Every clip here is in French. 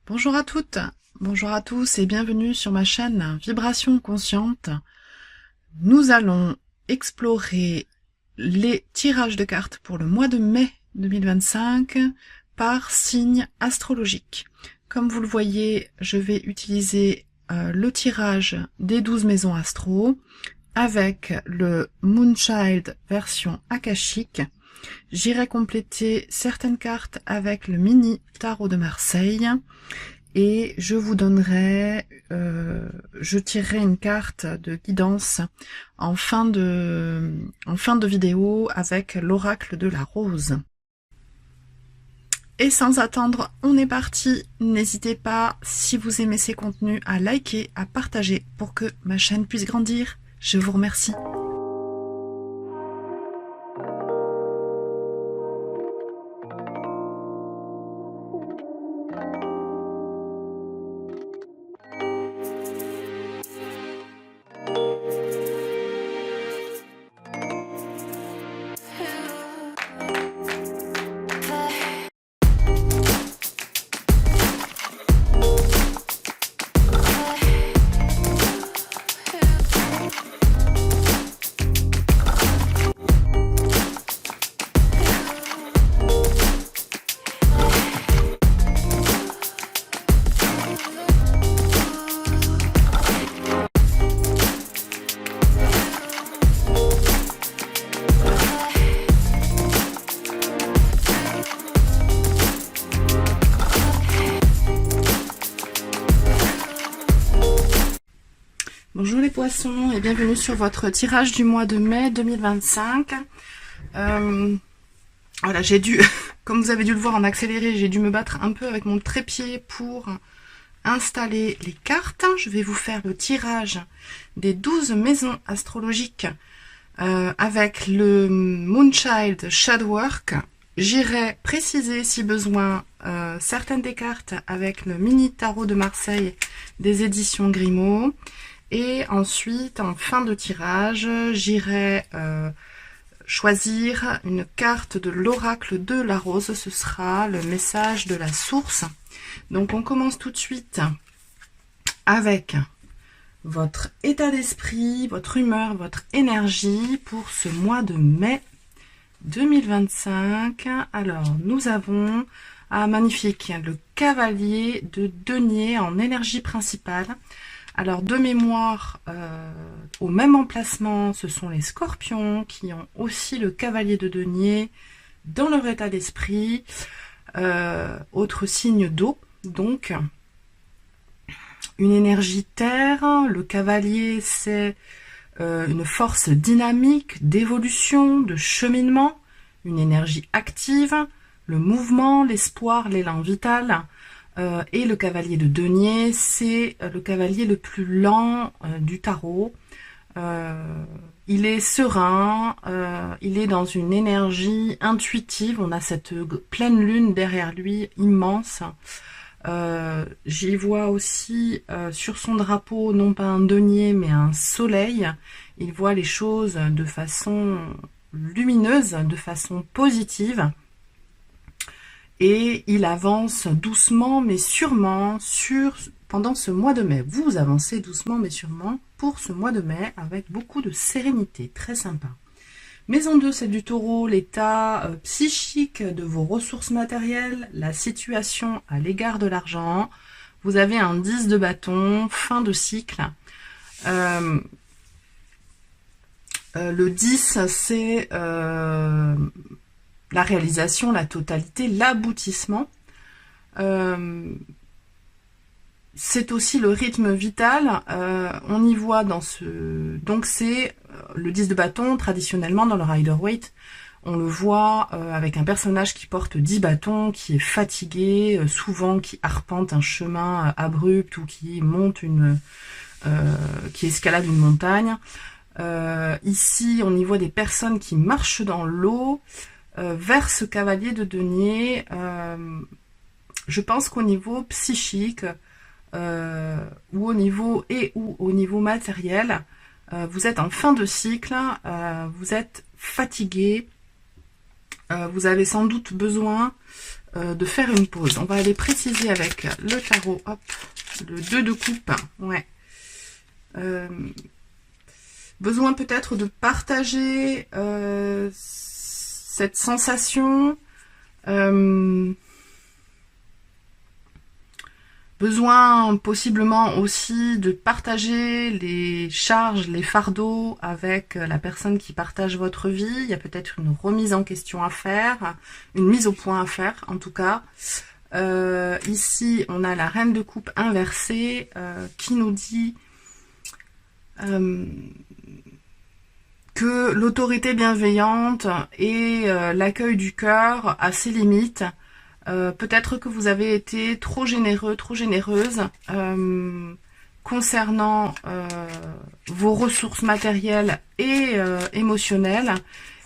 Bonjour à toutes, bonjour à tous et bienvenue sur ma chaîne Vibration Consciente. Nous allons explorer les tirages de cartes pour le mois de mai 2025 par signe astrologique. Comme vous le voyez, je vais utiliser le tirage des 12 maisons astro avec le Moonchild version akashique. J'irai compléter certaines cartes avec le mini tarot de Marseille et je vous donnerai, je tirerai une carte de guidance en fin de vidéo avec l'oracle de la rose. Et sans attendre, on est parti. N'hésitez pas, si vous aimez ces contenus, à liker, à partager pour que ma chaîne puisse grandir. Je vous remercie. Bonjour les poissons et bienvenue sur votre tirage du mois de mai 2025. Voilà, j'ai dû, comme vous avez dû le voir en accéléré, j'ai dû me battre un peu avec mon trépied pour installer les cartes. Je vais vous faire le tirage des 12 maisons astrologiques avec le Moonchild Shadowwork. J'irai préciser si besoin certaines des cartes avec le mini tarot de Marseille des éditions Grimaud. Et ensuite, en fin de tirage, j'irai choisir une carte de l'oracle de la rose. Ce sera le message de la source. Donc, on commence tout de suite avec votre état d'esprit, votre humeur, votre énergie pour ce mois de mai 2025. Alors, nous avons, magnifique, le cavalier de denier en énergie principale. Alors, de mémoire, au même emplacement, ce sont les scorpions qui ont aussi le cavalier de denier dans leur état d'esprit. Autre signe d'eau, donc, une énergie terre. Le cavalier, c'est une force dynamique, d'évolution, de cheminement, une énergie active, le mouvement, l'espoir, l'élan vital. Et le cavalier de denier, c'est le cavalier le plus lent du tarot. Il est serein, il est dans une énergie intuitive. On a cette pleine lune derrière lui, immense. J'y vois aussi sur son drapeau, non pas un denier, mais un soleil. Il voit les choses de façon lumineuse, de façon positive. Et il avance doucement mais sûrement pendant ce mois de mai. Vous avancez doucement mais sûrement pour ce mois de mai avec beaucoup de sérénité. Très sympa. Maison 2, c'est du taureau, l'état psychique de vos ressources matérielles, la situation à l'égard de l'argent. Vous avez un 10 de bâton, fin de cycle. Le 10, c'est la réalisation, la totalité, l'aboutissement. C'est aussi le rythme vital. On y voit dans ce... Donc c'est le 10 de bâton, traditionnellement dans le Rider-Waite. On le voit avec un personnage qui porte 10 bâtons, qui est fatigué, souvent qui arpente un chemin abrupt ou qui monte qui escalade une montagne. Ici, on y voit des personnes qui marchent dans l'eau, vers ce cavalier de denier. Je pense qu'au niveau psychique ou au niveau matériel, vous êtes en fin de cycle, vous êtes fatigué, vous avez sans doute besoin de faire une pause. On va aller préciser avec le tarot, hop, le 2 de coupe, ouais. Besoin peut-être de partager cette sensation, besoin possiblement aussi de partager les charges, les fardeaux avec la personne qui partage votre vie. Il y a peut-être une remise en question à faire, une mise au point à faire en tout cas. Ici, on a la reine de coupe inversée qui nous dit que l'autorité bienveillante et l'accueil du cœur a ses limites. Peut-être que vous avez été trop généreux, trop généreuse concernant vos ressources matérielles et émotionnelles,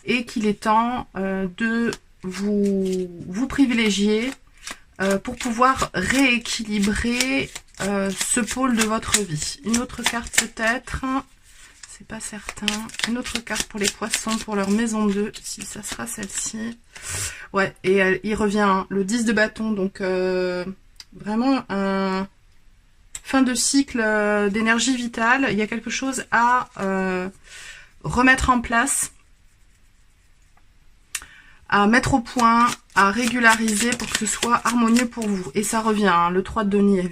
et qu'il est temps de vous privilégier pour pouvoir rééquilibrer ce pôle de votre vie. Une autre carte peut-être, c'est pas certain. Une autre carte pour les poissons, pour leur maison 2, si ça sera celle-ci. Ouais, et il revient hein, le 10 de bâton, donc vraiment un fin de cycle d'énergie vitale. Il y a quelque chose à remettre en place, à mettre au point, à régulariser pour que ce soit harmonieux pour vous. Et ça revient, hein, le 3 de denier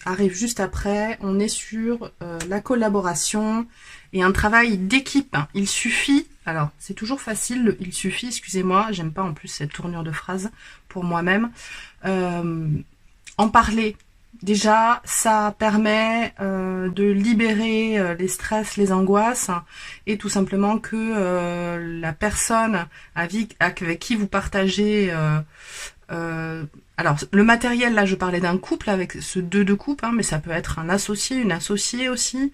arrive juste après. On est sur la collaboration et un travail d'équipe. Il suffit, alors c'est toujours facile, il suffit, excusez-moi, j'aime pas en plus cette tournure de phrase pour moi-même, en parler. Déjà, ça permet de libérer les stress, les angoisses, et tout simplement que la personne avec qui vous partagez... alors, le matériel, là, je parlais d'un couple avec ce 2 de coupe, hein, mais ça peut être un associé, une associée aussi.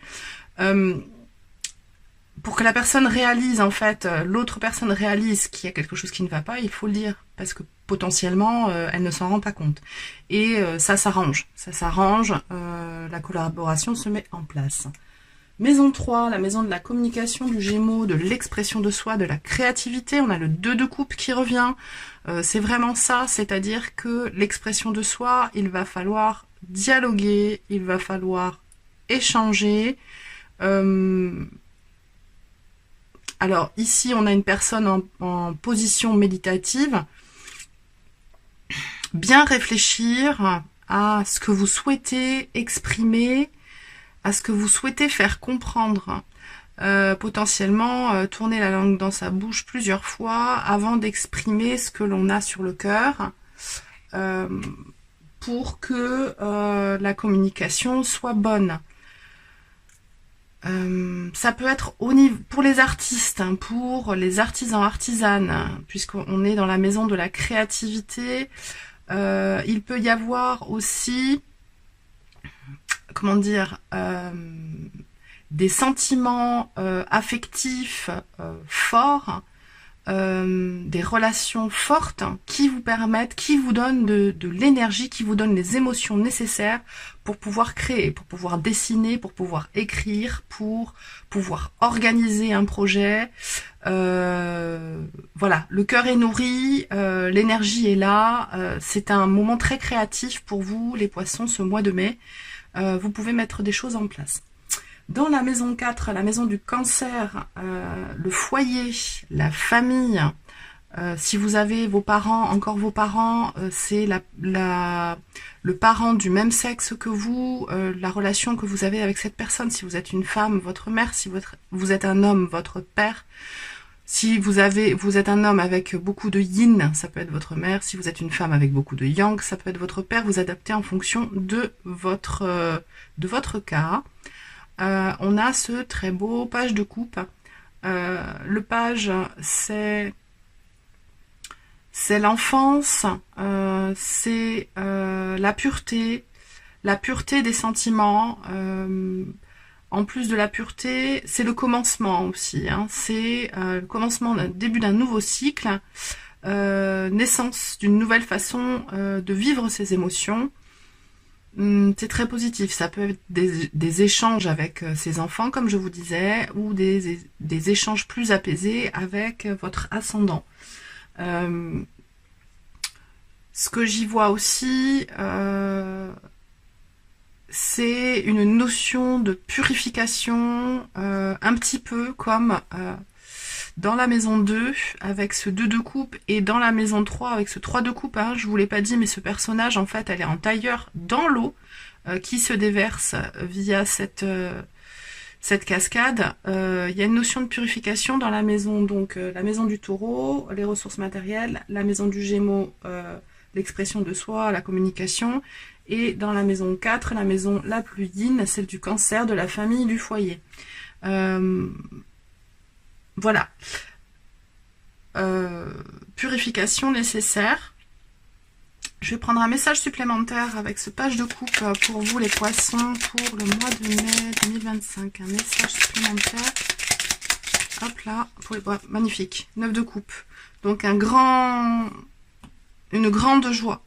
Pour que la personne réalise, en fait, l'autre personne réalise qu'il y a quelque chose qui ne va pas, il faut le dire, parce que potentiellement, elle ne s'en rend pas compte. Et ça s'arrange, la collaboration se met en place. Maison 3, la maison de la communication, du Gémeaux, de l'expression de soi, de la créativité, on a le 2 de coupe qui revient. C'est vraiment ça, c'est-à-dire que l'expression de soi, il va falloir dialoguer, il va falloir échanger. Alors ici, on a une personne en position méditative. Bien réfléchir à ce que vous souhaitez exprimer, à ce que vous souhaitez faire comprendre. Potentiellement, tourner la langue dans sa bouche plusieurs fois avant d'exprimer ce que l'on a sur le cœur, pour que la communication soit bonne. Ça peut être au niveau pour les artistes, hein, pour les artisans, artisanes, puisqu'on est dans la maison de la créativité. Il peut y avoir aussi, comment dire, des sentiments affectifs forts, des relations fortes qui vous permettent, qui vous donnent de l'énergie, qui vous donnent les émotions nécessaires pour pouvoir créer, pour pouvoir dessiner, pour pouvoir écrire, pour pouvoir organiser un projet. Voilà, le cœur est nourri, l'énergie est là, c'est un moment très créatif pour vous, les poissons, ce mois de mai. Vous pouvez mettre des choses en place. Dans la maison 4, la maison du cancer, le foyer, la famille, si vous avez vos parents, encore vos parents, c'est le parent du même sexe que vous, la relation que vous avez avec cette personne. Si vous êtes une femme, votre mère, si vous êtes un homme, votre père. Si vous êtes un homme avec beaucoup de yin, ça peut être votre mère. Si vous êtes une femme avec beaucoup de yang, ça peut être votre père. Vous adaptez en fonction de votre cas. On a ce très beau page de coupe. Le page, c'est l'enfance, c'est la pureté des sentiments. En plus de la pureté, c'est le commencement aussi. Hein, c'est le commencement d'un début d'un nouveau cycle, naissance d'une nouvelle façon de vivre ses émotions. C'est très positif, ça peut être des échanges avec ses enfants, comme je vous disais, ou des échanges plus apaisés avec votre ascendant. Ce que j'y vois aussi, c'est une notion de purification, un petit peu comme dans la maison 2 avec ce 2 de coupe et dans la maison 3 avec ce 3 de coupe. Hein, je vous l'ai pas dit, mais ce personnage, en fait, elle est en tailleur dans l'eau qui se déverse via cette cascade. Il y a une notion de purification dans la maison, donc la maison du taureau, les ressources matérielles, la maison du gémeaux, l'expression de soi, la communication, et dans la maison 4, la maison la plus yin, celle du cancer, de la famille, du foyer. Voilà. Purification nécessaire. Je vais prendre un message supplémentaire avec ce page de coupe pour vous les poissons pour le mois de mai 2025. Un message supplémentaire. Hop là, pour les poissons. Magnifique. 9 de coupe. Donc une grande joie.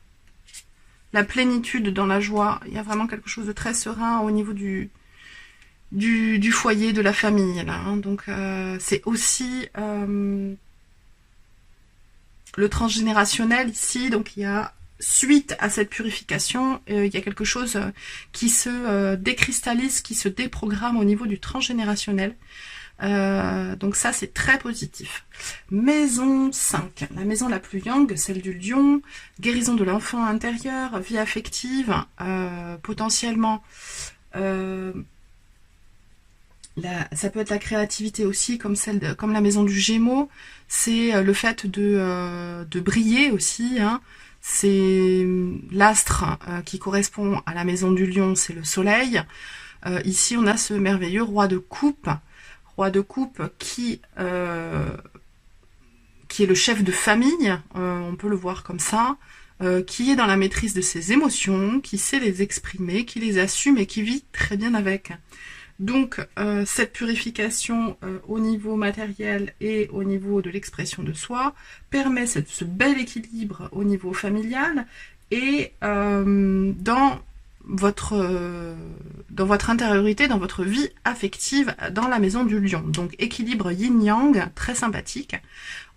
La plénitude dans la joie. Il y a vraiment quelque chose de très serein au niveau du foyer, de la famille. Là, hein. Donc c'est aussi le transgénérationnel ici. Donc il y a, suite à cette purification, il y a quelque chose qui se décristallise, qui se déprogramme au niveau du transgénérationnel. Donc ça, c'est très positif. Maison 5, la maison la plus yang, celle du lion, guérison de l'enfant intérieur, vie affective, potentiellement... ça peut être la créativité aussi, comme la maison du Gémeaux. C'est le fait de briller aussi. Hein. C'est l'astre qui correspond à la maison du Lion, c'est le soleil. Ici, on a ce merveilleux roi de coupe qui est le chef de famille. On peut le voir comme ça. Qui est dans la maîtrise de ses émotions, qui sait les exprimer, qui les assume et qui vit très bien avec. Donc, cette purification au niveau matériel et au niveau de l'expression de soi permet ce bel équilibre au niveau familial et dans votre intériorité, dans votre vie affective, dans la maison du lion. Donc, équilibre yin-yang, très sympathique.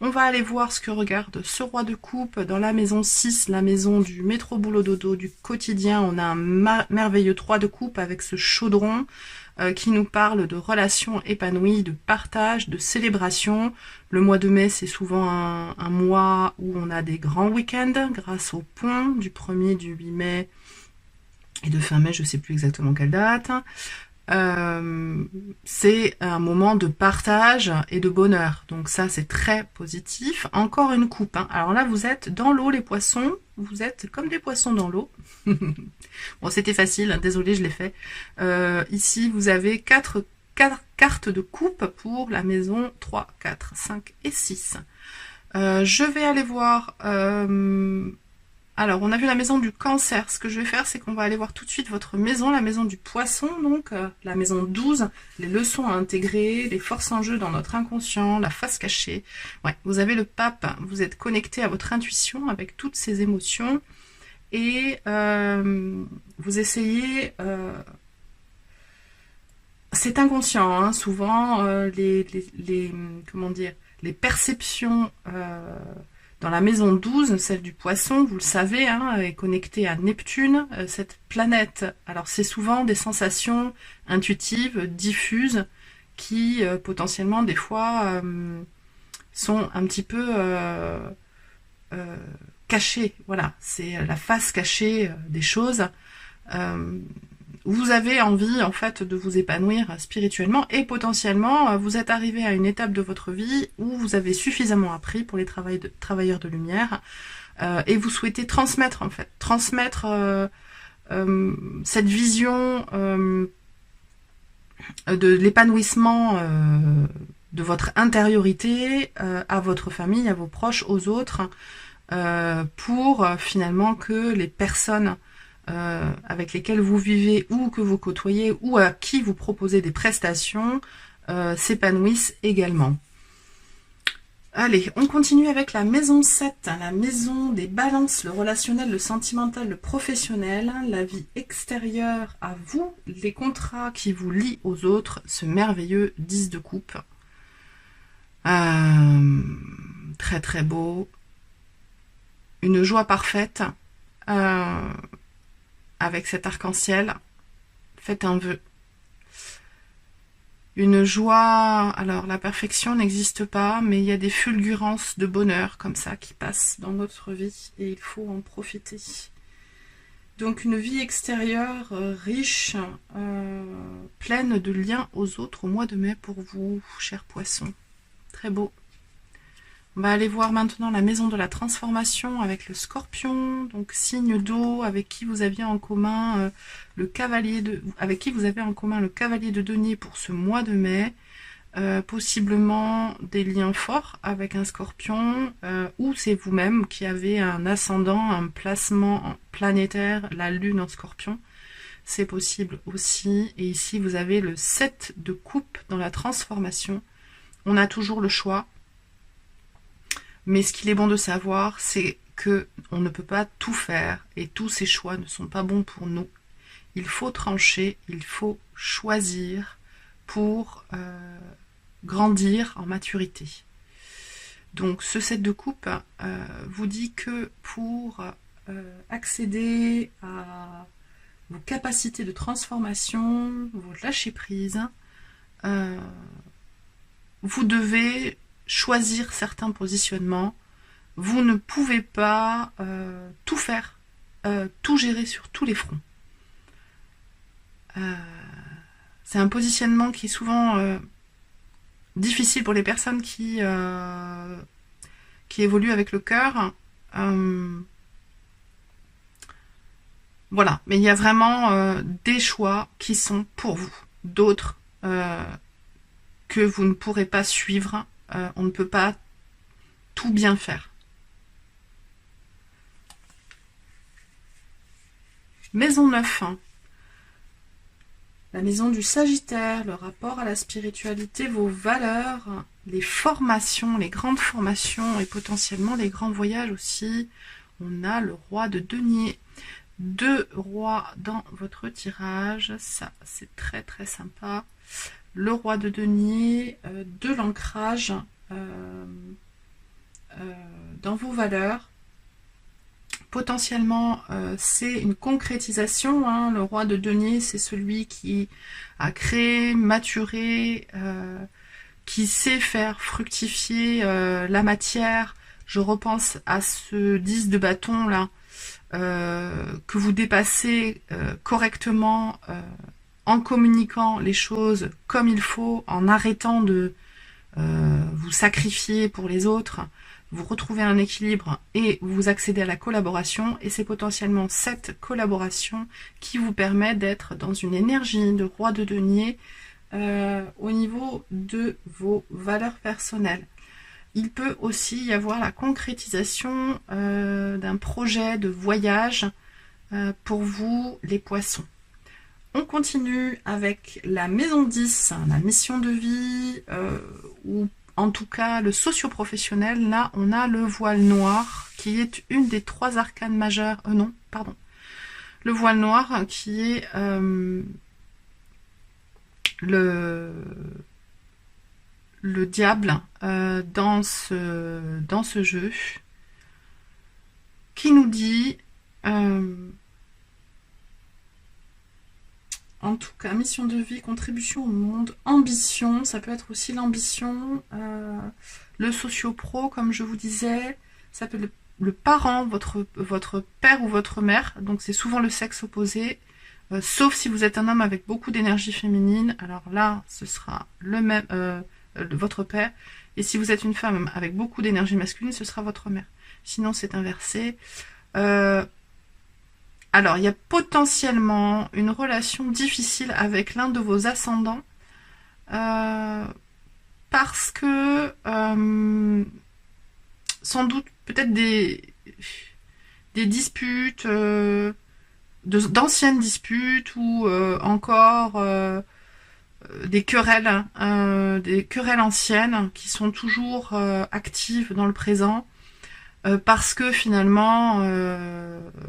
On va aller voir ce que regarde ce roi de coupe dans la maison 6, la maison du métro boulot dodo, du quotidien. On a un merveilleux 3 de coupe avec ce chaudron qui nous parle de relations épanouies, de partage, de célébration. Le mois de mai, c'est souvent un mois où on a des grands week-ends grâce au pont du 1er, du 8 mai et de fin mai, je ne sais plus exactement quelle date. C'est un moment de partage et de bonheur. Donc ça, c'est très positif. Encore une coupe. Hein. Alors là, vous êtes dans l'eau, les poissons. Vous êtes comme des poissons dans l'eau. Bon, c'était facile. Hein. Désolée, je l'ai fait. Ici, vous avez 4 cartes de coupe pour la maison 3, 4, 5 et 6. Je vais aller voir... Alors, on a vu la maison du cancer. Ce que je vais faire, c'est qu'on va aller voir tout de suite votre maison, la maison du poisson, donc la maison 12, les leçons à intégrer, les forces en jeu dans notre inconscient, la face cachée. Ouais, vous avez le pape, vous êtes connecté à votre intuition avec toutes ces émotions et vous essayez... c'est inconscient, hein, souvent, comment dire, les perceptions... Dans la maison 12, celle du poisson, vous le savez, hein, est connectée à Neptune, cette planète. Alors c'est souvent des sensations intuitives, diffuses, qui potentiellement des fois sont un petit peu cachées. Voilà, c'est la face cachée des choses. Vous avez envie en fait de vous épanouir spirituellement et potentiellement vous êtes arrivé à une étape de votre vie où vous avez suffisamment appris pour les travailleurs de lumière et vous souhaitez transmettre en fait, cette vision de l'épanouissement de votre intériorité à votre famille, à vos proches, aux autres pour finalement que les personnes avec lesquels vous vivez ou que vous côtoyez ou à qui vous proposez des prestations s'épanouissent également. Allez, on continue avec la maison 7, la maison des balances, le relationnel, le sentimental, le professionnel, la vie extérieure à vous, les contrats qui vous lient aux autres, ce merveilleux 10 de coupe. Très très beau. une joie parfaite avec cet arc-en-ciel. Faites un vœu. Une joie, alors la perfection n'existe pas, mais il y a des fulgurances de bonheur comme ça qui passent dans notre vie et il faut en profiter. Donc une vie extérieure riche, pleine de liens aux autres au mois de mai pour vous, chers poissons. Très beau. On va aller voir maintenant la maison de la transformation avec le scorpion, donc signe d'eau avec qui vous aviez en commun le cavalier de denier pour ce mois de mai. Possiblement des liens forts avec un scorpion, ou c'est vous-même qui avez un ascendant, un placement planétaire, la lune en scorpion. C'est possible aussi. Et ici, vous avez le 7 de coupe dans la transformation. On a toujours le choix. Mais ce qu'il est bon de savoir, c'est que on ne peut pas tout faire et tous ces choix ne sont pas bons pour nous. Il faut trancher, il faut choisir pour grandir en maturité. Donc ce 7 de coupe vous dit que pour accéder à vos capacités de transformation, vos lâcher prise, vous devez choisir certains positionnements. Vous ne pouvez pas tout faire, tout gérer sur tous les fronts. C'est un positionnement qui est souvent difficile pour les personnes qui évoluent avec le cœur. Voilà, mais il y a vraiment des choix qui sont pour vous, d'autres que vous ne pourrez pas suivre. On ne peut pas tout bien faire. Maison 9. La maison du Sagittaire, le rapport à la spiritualité, vos valeurs, les formations, les grandes formations et potentiellement les grands voyages aussi. On a le roi de denier. 2 rois dans votre tirage. Ça, c'est très très sympa. Le roi de denier, de l'ancrage dans vos valeurs. Potentiellement, c'est une concrétisation. Hein. Le roi de denier, c'est celui qui a créé, maturé, qui sait faire fructifier la matière. Je repense à ce 10 de bâton là, que vous dépassez correctement en communiquant les choses comme il faut, en arrêtant de vous sacrifier pour les autres. Vous retrouvez un équilibre et vous accédez à la collaboration, et c'est potentiellement cette collaboration qui vous permet d'être dans une énergie de roi de denier au niveau de vos valeurs personnelles. Il peut aussi y avoir la concrétisation d'un projet de voyage pour vous, les poissons. On continue avec la maison 10, la mission de vie, ou en tout cas le socio-professionnel. Là, on a le voile noir, qui est une des 3 arcanes majeures. Le voile noir, qui est le diable dans ce jeu, qui nous dit... en tout cas, mission de vie, contribution au monde, ambition, ça peut être aussi l'ambition, le socio-pro, comme je vous disais, ça peut être le parent, votre père ou votre mère, donc c'est souvent le sexe opposé, sauf si vous êtes un homme avec beaucoup d'énergie féminine, alors là, ce sera le même, votre père, et si vous êtes une femme avec beaucoup d'énergie masculine, ce sera votre mère. Sinon, c'est inversé. Alors, il y a potentiellement une relation difficile avec l'un de vos ascendants parce que sans doute peut-être des disputes, d'anciennes disputes ou encore des querelles anciennes qui sont toujours actives dans le présent. Parce que finalement,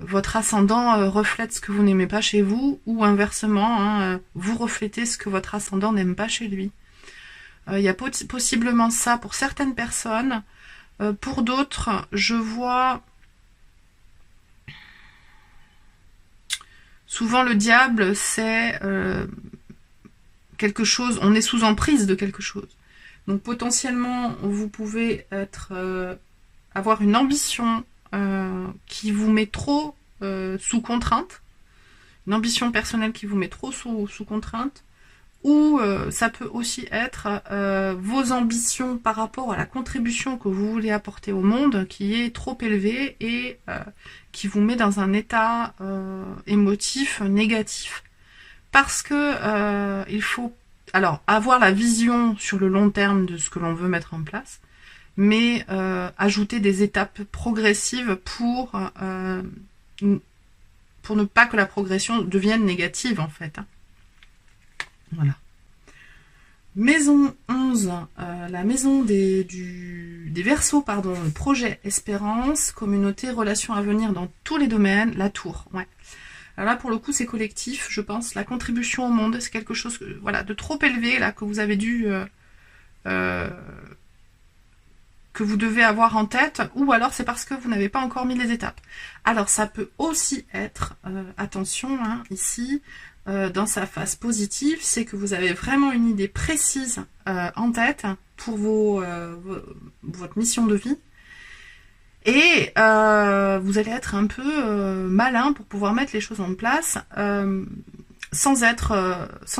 votre ascendant reflète ce que vous n'aimez pas chez vous, ou inversement, hein, vous reflétez ce que votre ascendant n'aime pas chez lui. Il y a possiblement ça pour certaines personnes. Pour d'autres, je vois Souvent, le diable, c'est quelque chose, on est sous emprise de quelque chose. Donc potentiellement, vous pouvez avoir une ambition qui vous met trop sous contrainte, une ambition personnelle qui vous met trop sous contrainte, ou ça peut aussi être vos ambitions par rapport à la contribution que vous voulez apporter au monde qui est trop élevée et qui vous met dans un état émotif négatif. Parce que il faut alors avoir la vision sur le long terme de ce que l'on veut mettre en place, mais ajouter des étapes progressives pour ne pas que la progression devienne négative en fait. Voilà. Maison 11, la maison des Verseaux, pardon, le projet Espérance, communauté, relations à venir dans tous les domaines, la tour, ouais. Alors là, pour le coup, c'est collectif, je pense. La contribution au monde, c'est quelque chose voilà, de trop élevé, là, que vous avez dû... que vous devez avoir en tête, ou alors c'est parce que vous n'avez pas encore mis les étapes. Alors, ça peut aussi être, attention, hein, ici, dans sa phase positive, c'est que vous avez vraiment une idée précise en tête pour votre mission de vie. Et vous allez être un peu malin pour pouvoir mettre les choses en place sans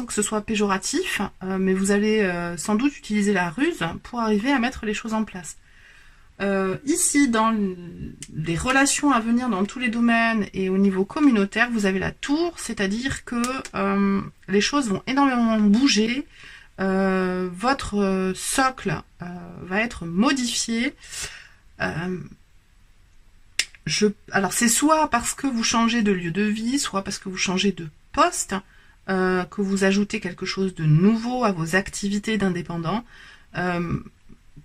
que ce soit péjoratif, mais vous allez sans doute utiliser la ruse pour arriver à mettre les choses en place. Ici, dans les relations à venir dans tous les domaines et au niveau communautaire, vous avez la tour, c'est-à-dire que les choses vont énormément bouger, votre socle va être modifié. Alors c'est soit parce que vous changez de lieu de vie, soit parce que vous changez de poste, que vous ajoutez quelque chose de nouveau à vos activités d'indépendant.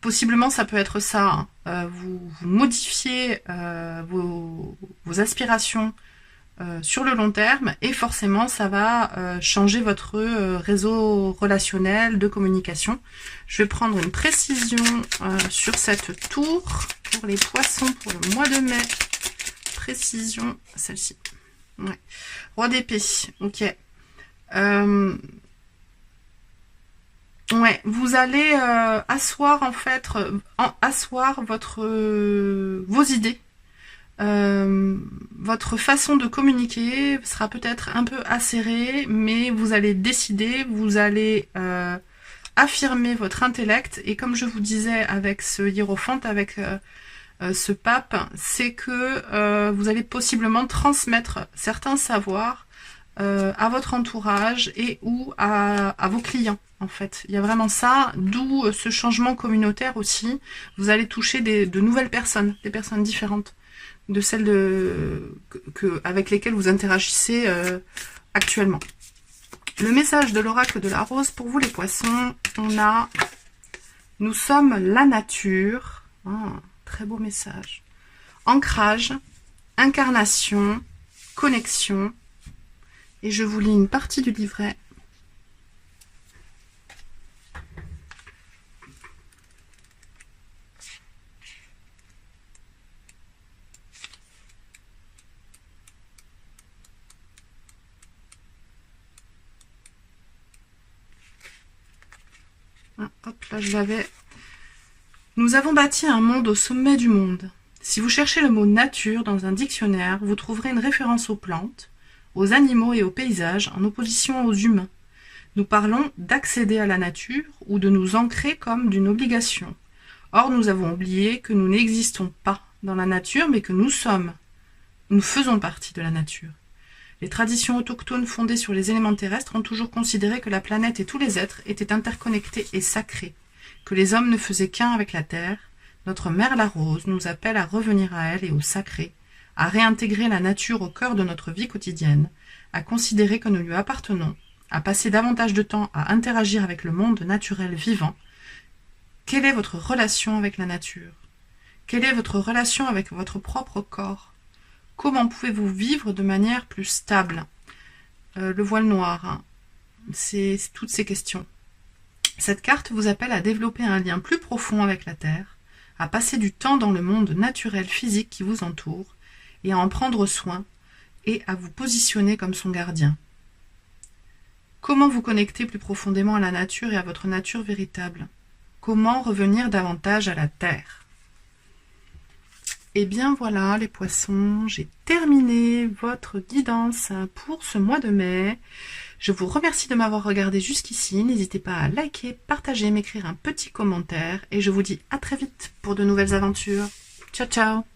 Possiblement, ça peut être ça. Hein. Vous modifiez vos aspirations sur le long terme et forcément, ça va changer votre réseau relationnel de communication. Je vais prendre une précision sur cette tour pour les poissons pour le mois de mai. Précision, celle-ci. Ouais. Roi d'épée, ok. Ouais, vous allez asseoir en fait, asseoir vos idées, votre façon de communiquer sera peut-être un peu acérée, mais vous allez décider, vous allez affirmer votre intellect et comme je vous disais avec ce hiérophante, avec ce pape, c'est que vous allez possiblement transmettre certains savoirs à votre entourage et ou à vos clients. En fait, il y a vraiment ça, d'où ce changement communautaire aussi. Vous allez toucher de nouvelles personnes, des personnes différentes de celles avec lesquelles vous interagissez actuellement. Le message de l'oracle de la rose pour vous les poissons, on a « Nous sommes la nature ». Très beau message. Ancrage, incarnation, connexion. Et je vous lis une partie du livret. Hop, là je l'avais. Nous avons bâti un monde au sommet du monde. Si vous cherchez le mot nature dans un dictionnaire, vous trouverez une référence aux plantes, aux animaux et aux paysages en opposition aux humains. Nous parlons d'accéder à la nature ou de nous ancrer comme d'une obligation. Or, nous avons oublié que nous n'existons pas dans la nature, mais que nous faisons partie de la nature. Les traditions autochtones fondées sur les éléments terrestres ont toujours considéré que la planète et tous les êtres étaient interconnectés et sacrés, que les hommes ne faisaient qu'un avec la terre. Notre mère la rose nous appelle à revenir à elle et au sacré, à réintégrer la nature au cœur de notre vie quotidienne, à considérer que nous lui appartenons, à passer davantage de temps à interagir avec le monde naturel vivant. Quelle est votre relation avec la nature? Quelle est votre relation avec votre propre corps? Comment pouvez-vous vivre de manière plus stable? Le voile noir, hein. C'est toutes ces questions. Cette carte vous appelle à développer un lien plus profond avec la Terre, à passer du temps dans le monde naturel physique qui vous entoure, et à en prendre soin, et à vous positionner comme son gardien. Comment vous connecter plus profondément à la nature et à votre nature véritable? Comment revenir davantage à la terre? Et bien voilà les poissons, j'ai terminé votre guidance pour ce mois de mai. Je vous remercie de m'avoir regardé jusqu'ici. N'hésitez pas à liker, partager, m'écrire un petit commentaire et je vous dis à très vite pour de nouvelles aventures. Ciao ciao!